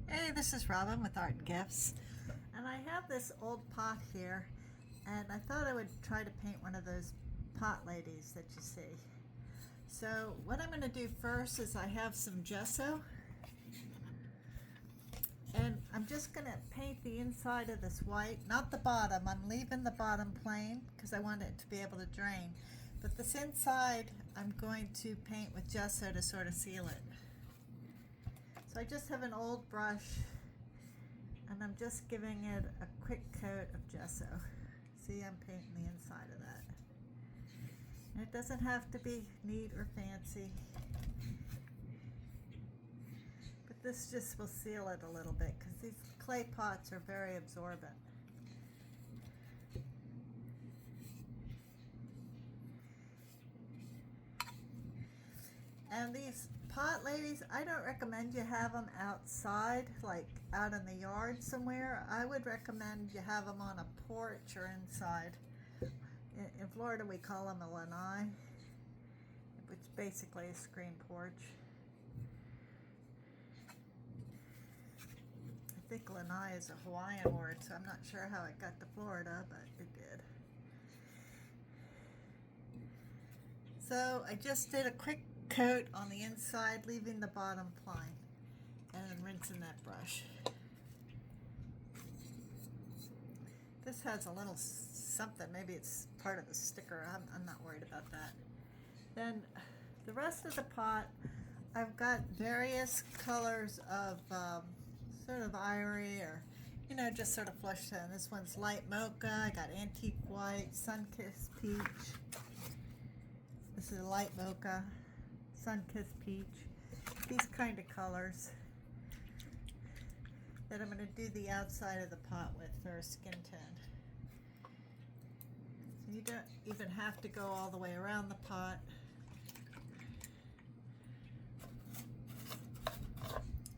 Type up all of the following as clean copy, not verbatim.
Hey, this is Robin with Art and Gifts, and I have this old pot here, and I thought I would try to paint one of those pot ladies that you see. So what I'm going to do first is I have some gesso, and I'm just going to paint the inside of this white, not the bottom. I'm leaving the bottom plain because I want it to be able to drain, but this inside I'm going to paint with gesso to sort of seal it. So I just have an old brush and I'm just giving it a quick coat of gesso. See, I'm painting the inside of that. And it doesn't have to be neat or fancy, but this just will seal it a little bit because these clay pots are very absorbent. And these pot ladies, I don't recommend you have them outside, like out in the yard somewhere. I would recommend you have them on a porch or inside. In Florida we call them a lanai, which is basically a screen porch. I think lanai is a Hawaiian word, so I'm not sure how it got to Florida, but it did. So I just did a quick coat on the inside, leaving the bottom plain, and then rinsing that brush. This has a little something, maybe it's part of the sticker. I'm not worried about that. Then the rest of the pot, I've got various colors of sort of ivory, or just sort of flush tone. This one's light mocha. I got antique white, sun-kissed peach. This is light mocha, sun-kissed peach. These kind of colors that I'm going to do the outside of the pot with for a skin tone. You don't even have to go all the way around the pot.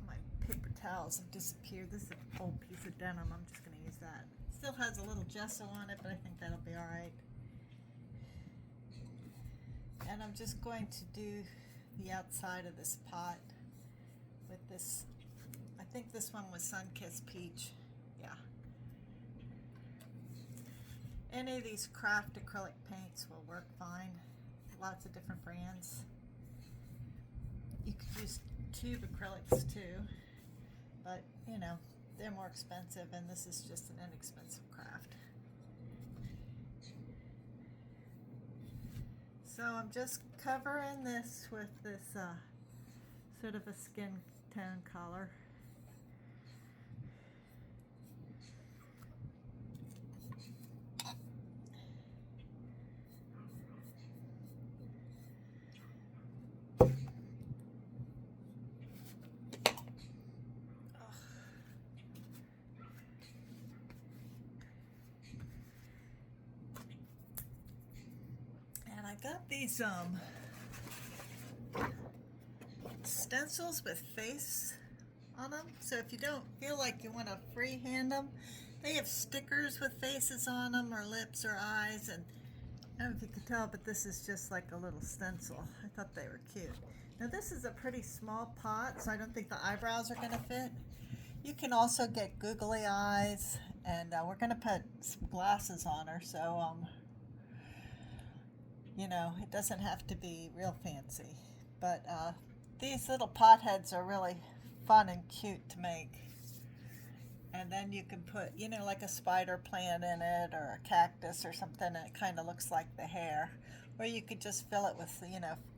My paper towels have disappeared. This is an old piece of denim. I'm just going to use that. It still has a little gesso on it, but I think that'll be alright. And I'm just going to do the outside of this pot with this. I think this one was sun-kissed peach. Yeah. Any of these craft acrylic paints will work fine. Lots of different brands. You could use tube acrylics too, but they're more expensive, and this is just an inexpensive craft. So I'm just covering this with this sort of a skin tone color. I got these stencils with face on them, so if you don't feel like you want to freehand them, they have stickers with faces on them, or lips or eyes, and I don't know if you can tell, but this is just like a little stencil. I thought they were cute. Now this is a pretty small pot, so I don't think the eyebrows are going to fit. You can also get googly eyes, and we're going to put some glasses on her, so it doesn't have to be real fancy, but these little pot heads are really fun and cute to make. And then you can put, like a spider plant in it, or a cactus or something, and it kind of looks like the hair. Or you could just fill it with,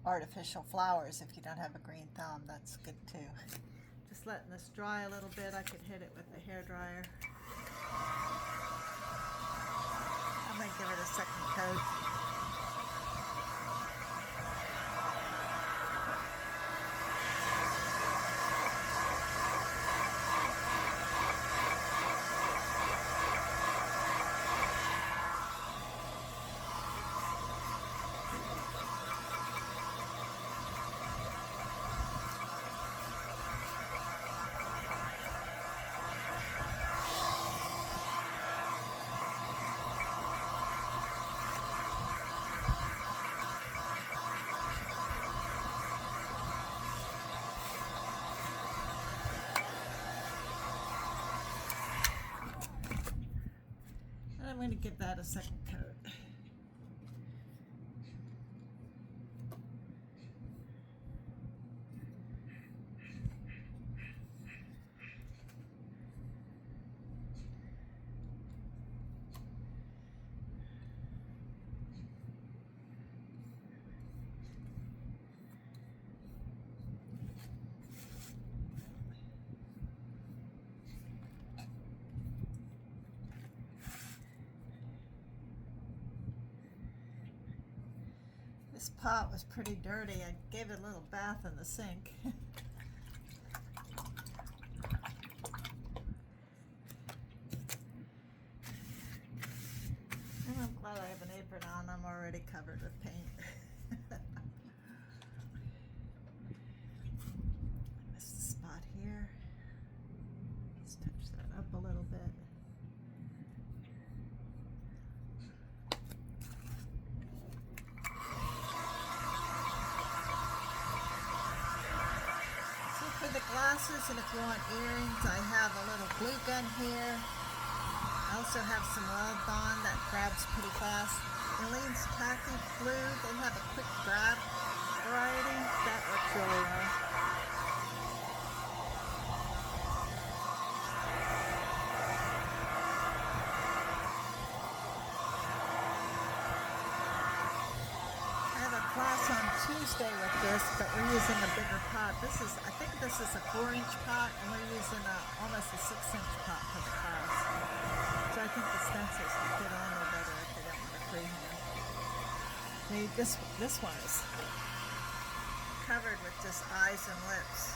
artificial flowers if you don't have a green thumb. That's good too. Just letting this dry a little bit. I could hit it with a hairdryer. I'm going to give it a second coat. going to give that a second coat. This pot was pretty dirty. I gave it a little bath in the sink. And I'm glad I have an apron on. I'm already covered with paint. I missed the spot here. Let's touch that up a little bit. For the glasses, and if you want earrings, I have a little glue gun here. I also have some Weld Bond that grabs pretty fast. Eileen's Tacky Glue, they have a quick grab variety. That works really well. Class on Tuesday with this, but we're using a bigger pot. I think this is a 4-inch pot, and we're using almost a 6-inch pot for the class. So I think the stencils will fit on a little better if they don't want to freehand. This one is covered with just eyes and lips.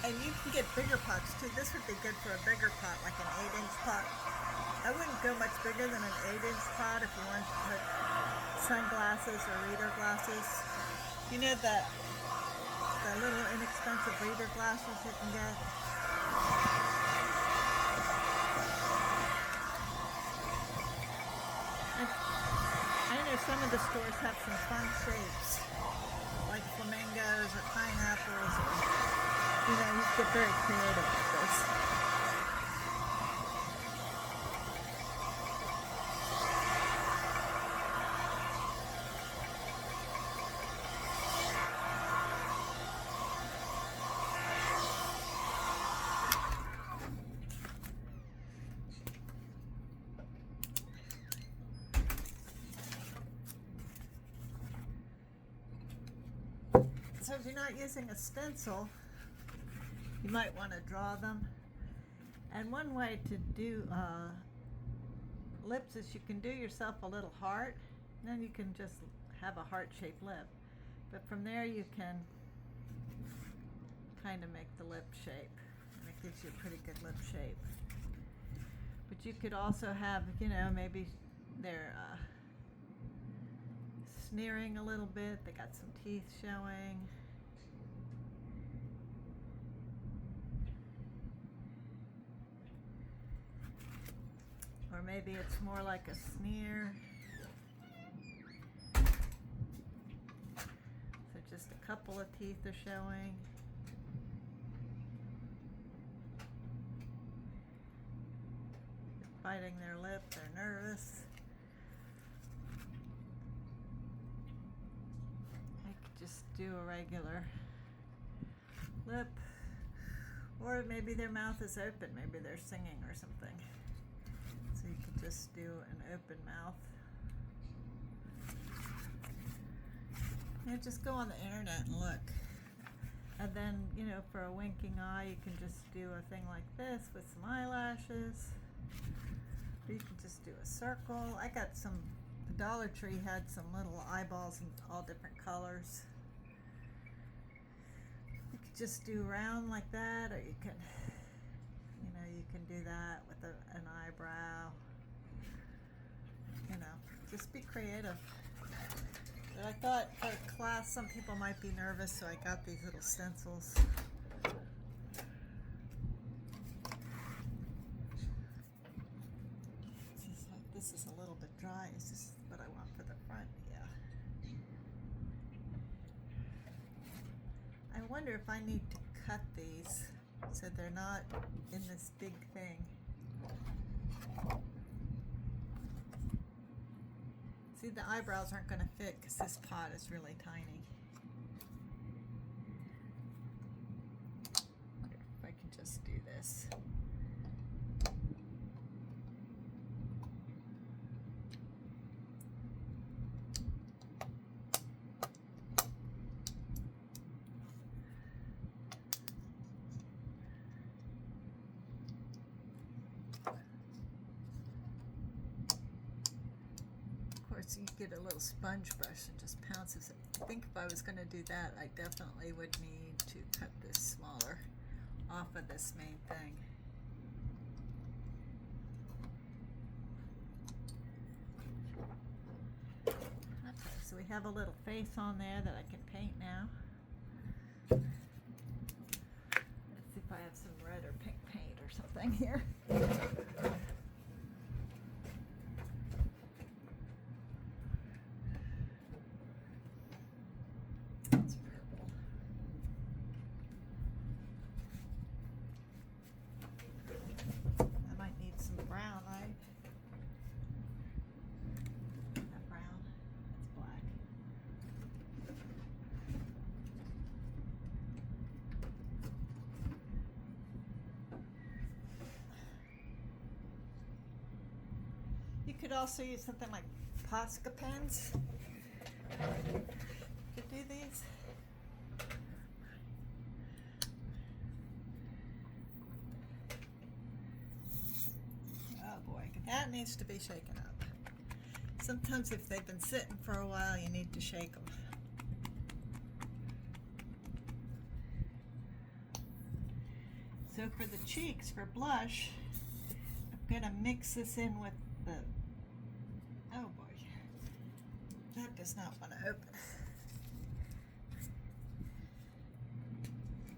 And you can get bigger pots too. This would be good for a bigger pot, like an 8-inch pot. I wouldn't go much bigger than an 8-inch pot if you wanted to put sunglasses or reader glasses. You know the little inexpensive reader glasses you can get? And I know some of the stores have some fun shapes, like flamingos or pineapples, or, you know, you get very creative with this. So if you're not using a stencil, you might want to draw them. And one way to do lips is you can do yourself a little heart, and then you can just have a heart-shaped lip. But from there you can kind of make the lip shape, and it gives you a pretty good lip shape. But you could also have, you know, maybe they're sneering a little bit, they got some teeth showing. Or maybe it's more like a sneer. So just a couple of teeth are showing. They're biting their lip, they're nervous. Just do a regular lip, or maybe their mouth is open, maybe they're singing or something, so you could just do an open mouth. You know, just go on the internet and look, and then, you know, for a winking eye you can just do a thing like this with some eyelashes, or you can just do a circle. I got some, the Dollar Tree had some little eyeballs in all different colors. You could just do round like that, or you can, you know, you can do that with an eyebrow. You know, just be creative. But I thought for class some people might be nervous, so I got these little stencils. This is a little bit dry. Is this what I want for the front? Yeah. I wonder if I need to cut these so they're not in this big thing. See, the eyebrows aren't going to fit because this pot is really tiny. I wonder if I can just do this. You get a little sponge brush and just pounces it. I think if I was going to do that, I definitely would need to cut this smaller off of this main thing. Okay, so we have a little face on there that I can paint now. Let's see if I have some red or pink paint or something here. You could also use something like Posca pens to do these. Oh boy, that needs to be shaken up. Sometimes if they've been sitting for a while, you need to shake them. So for the cheeks, for blush, I'm going to mix this in with the, oh boy, that does not want to open.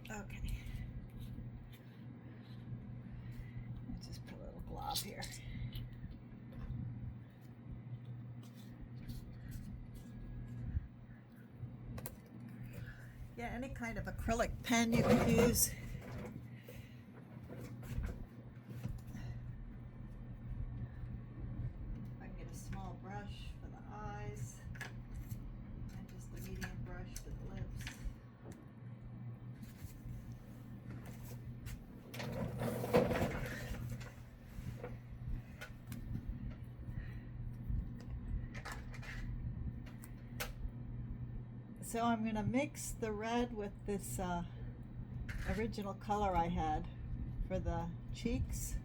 Okay. Let's just put a little glob here. Yeah, any kind of acrylic pen you can use. I can get a small brush for the eyes and just a medium brush for the lips. So I'm going to mix the red with this original color I had for the cheeks.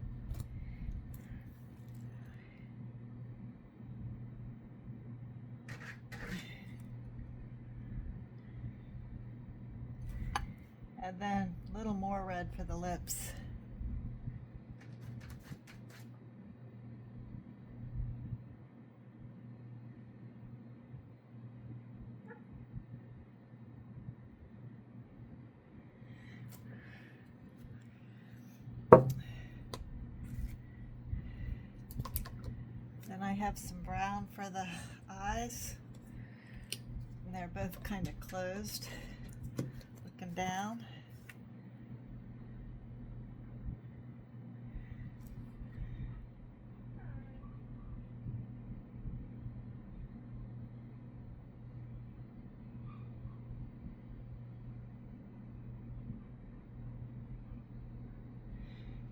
And then a little more red for the lips. Then I have some brown for the eyes. And they're both kind of closed, looking down.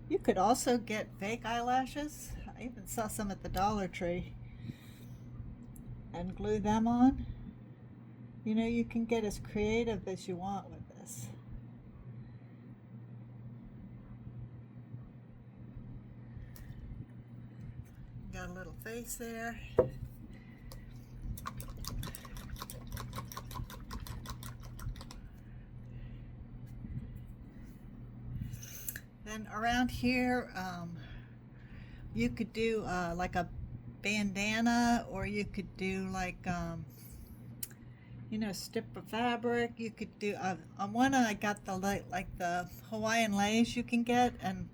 You could also get fake eyelashes. I even saw some at the Dollar Tree. And glue them on. You know, you can get as creative as you want with this. Got a little face there. Then around here, you could do like a bandana, or you could do like, you know, strip of fabric. You could do, on one I got the like the Hawaiian lace you can get, and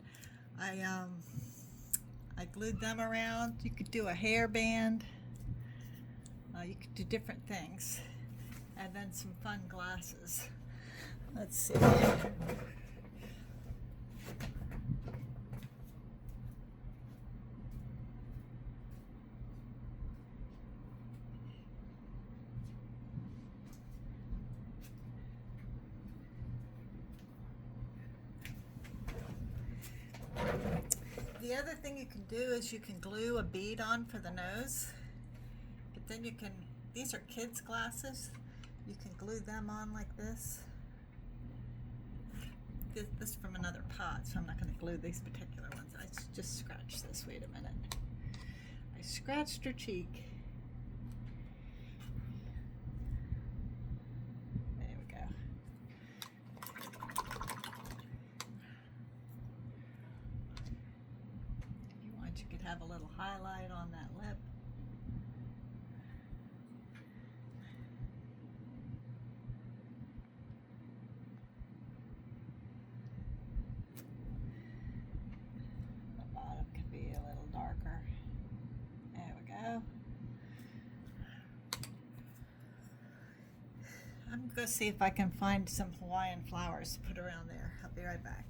I glued them around. You could do a hairband. You could do different things, and then some fun glasses. Let's see. The other thing you can do is you can glue a bead on for the nose, but then you can, these are kids' glasses, you can glue them on like this. This is from another pot, so I'm not going to glue these particular ones. I just scratched this. Wait a minute. I scratched her cheek. There we go. If you want, you could have a little highlight on that lip. I'm going to see if I can find some Hawaiian flowers to put around there. I'll be right back.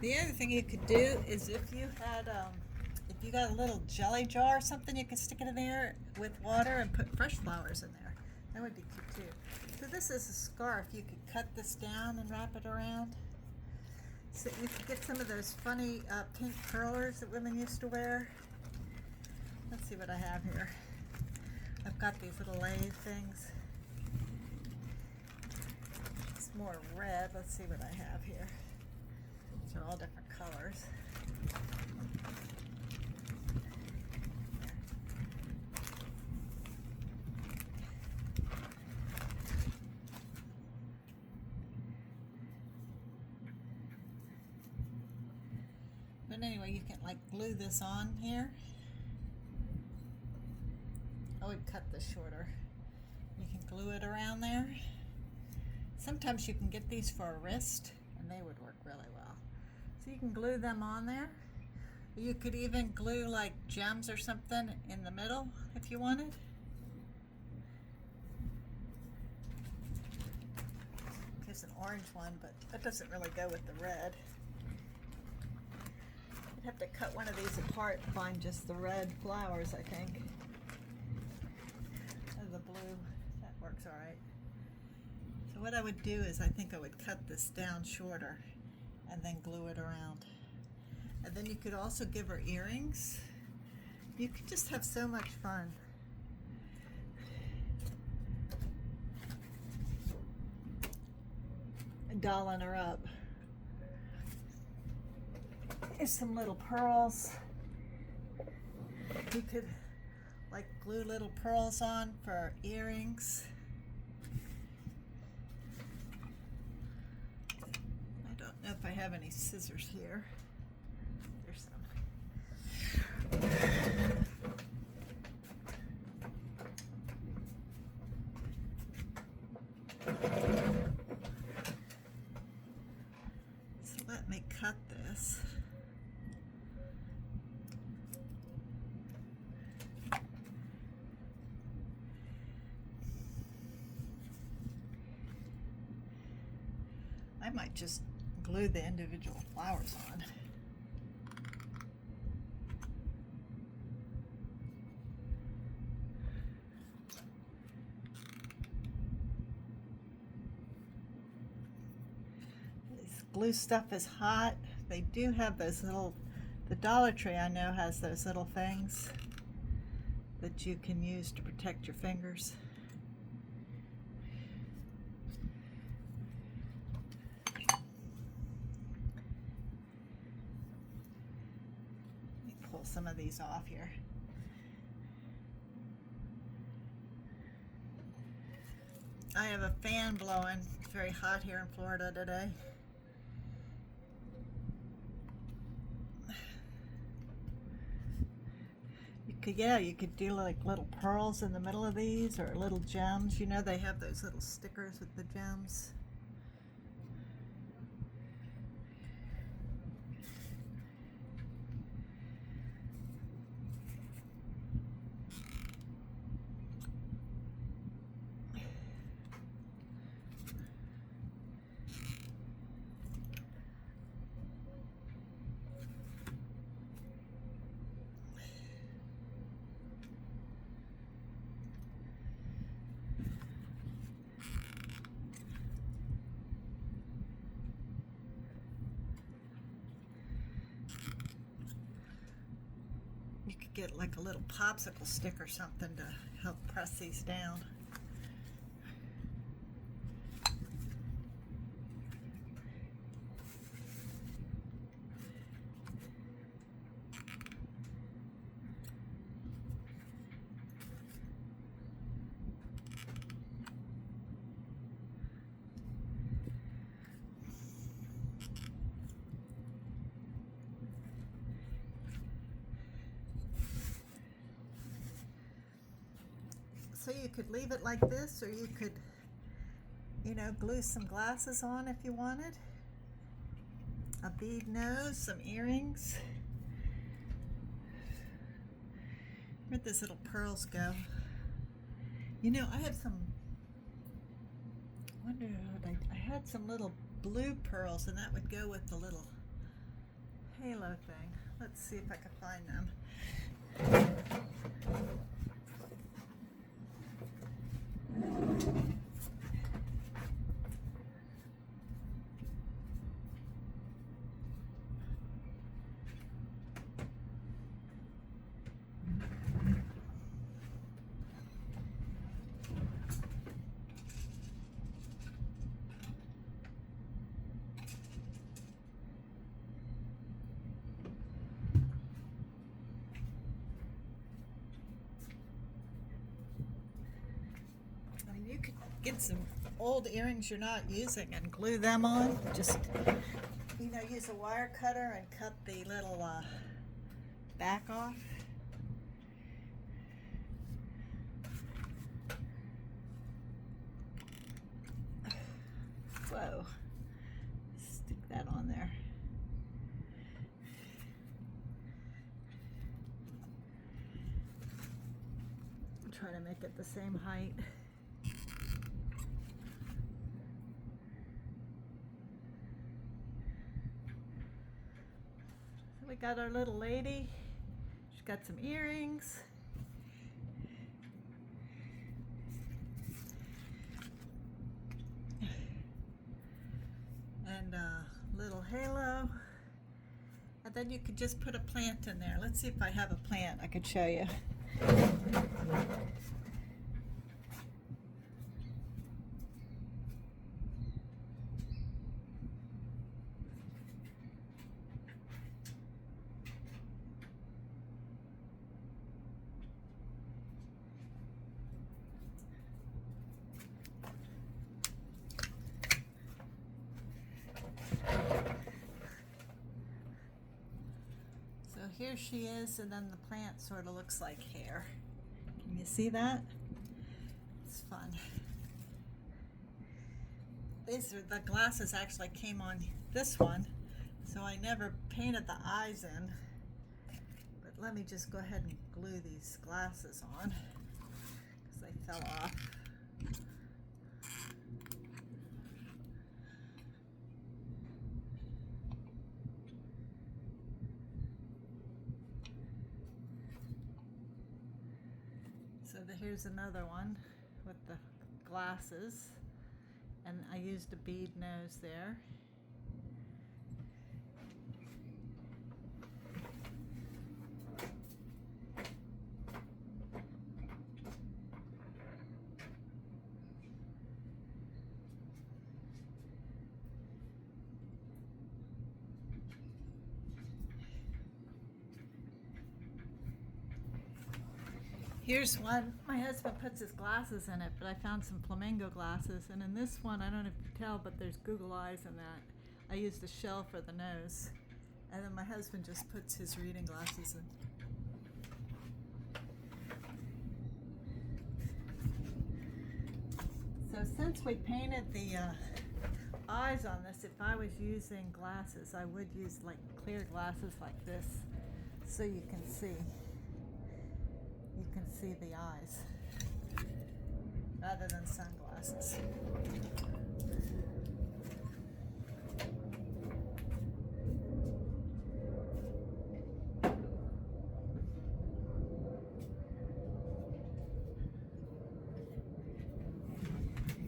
The other thing you could do is if you got a little jelly jar or something, you could stick it in there with water and put fresh flowers in there. That would be cute too. So this is a scarf. You could cut this down and wrap it around. So you could get some of those funny pink curlers that women used to wear. Let's see what I have here. I've got these little lathe things. It's more red. Let's see what I have here. They're all different colors. But anyway, you can like glue this on here. I would cut this shorter. You can glue it around there. Sometimes you can get these for a wrist and they would work really well. So you can glue them on there. You could even glue like gems or something in the middle if you wanted. Here's an orange one, but that doesn't really go with the red. You'd have to cut one of these apart and find just the red flowers, I think. Oh, the blue, that works all right. So what I would do is I think I would cut this down shorter and then glue it around. And then you could also give her earrings. You could just have so much fun. Dolling her up. Here's some little pearls. You could like glue little pearls on for earrings. I don't know if I have any scissors here. There's some. So let me cut this. I might just glue the individual flowers on. This glue stuff is hot. They do have those little, the Dollar Tree I know has those little things that you can use to protect your fingers. Pull some of these off here. I have a fan blowing. It's very hot here in Florida today. Yeah, you could do like little pearls in the middle of these or little gems. You know, they have those little stickers with the gems. You could get like a little popsicle stick or something to help press these down. So you could leave it like this, or you could, you know, glue some glasses on if you wanted. A bead nose, some earrings. Where'd those little pearls go? You know, I have some, I wonder what I had some little blue pearls, and that would go with the little halo thing. Let's see if I can find them. You could get some old earrings you're not using and glue them on. Just, you know, use a wire cutter and cut the little back off. Whoa. Stick that on there. Try to make it the same height. We got our little lady. She's got some earrings. And a little halo. And then you could just put a plant in there. Let's see if I have a plant I could show you. So here she is, and then the plant sort of looks like hair. Can you see that? It's fun. These are the glasses actually came on this one, so I never painted the eyes in. But let me just go ahead and glue these glasses on because they fell off. So here's another one with the glasses, and I used a bead nose there. Here's one. My husband puts his glasses in it, but I found some flamingo glasses, and in this one, I don't know if you can tell, but there's Google eyes in that. I used a shell for the nose, and then my husband just puts his reading glasses in. since we painted the eyes on this, if I was using glasses, I would use like clear glasses like this, so you can see the eyes rather than sunglasses.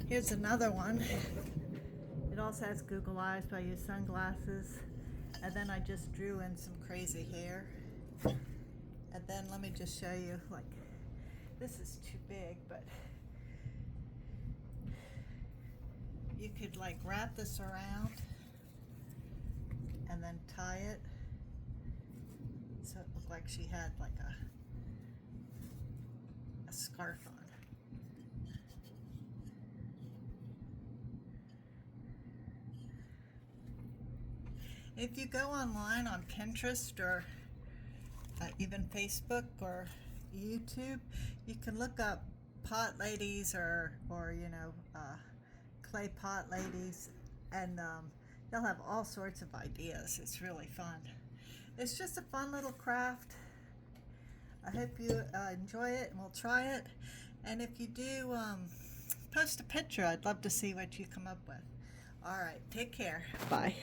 Here's another one. It also has Google eyes, but I use sunglasses. And then I just drew in some crazy hair. And then let me just show you, like, this is too big, but you could like wrap this around and then tie it so it looked like she had like a scarf on. If you go online on Pinterest or even Facebook or YouTube, you can look up pot ladies or you know, clay pot ladies, and they'll have all sorts of ideas. It's really fun. It's just a fun little craft. I hope you enjoy it, and we'll try it. And if you do, post a picture. I'd love to see what you come up with. All right, take care. Bye.